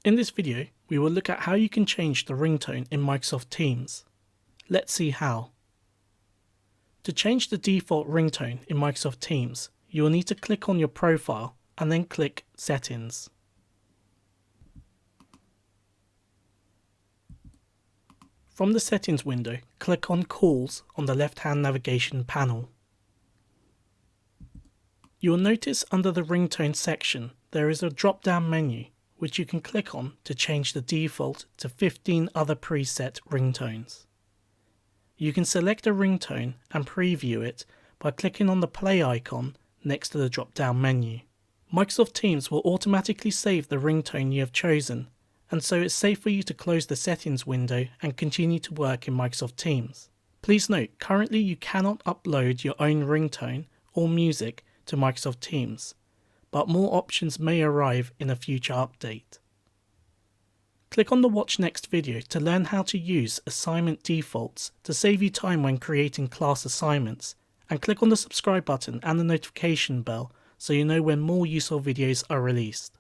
In this video, we will look at how you can change the ringtone in Microsoft Teams. Let's see how. To change the default ringtone in Microsoft Teams, you will need to click on your profile and then click Settings. From the Settings window, click on Calls on the left-hand navigation panel. You will notice under the ringtone section there is a drop-down menu which you can click on to change the default to 15 other preset ringtones. You can select a ringtone and preview it by clicking on the play icon next to the drop-down menu. Microsoft Teams will automatically save the ringtone you have chosen, and so it's safe for you to close the settings window and continue to work in Microsoft Teams. Please note, currently you cannot upload your own ringtone or music to Microsoft Teams, but more options may arrive in a future update. Click on the Watch Next video to learn how to use assignment defaults to save you time when creating class assignments, and click on the subscribe button and the notification bell so you know when more useful videos are released.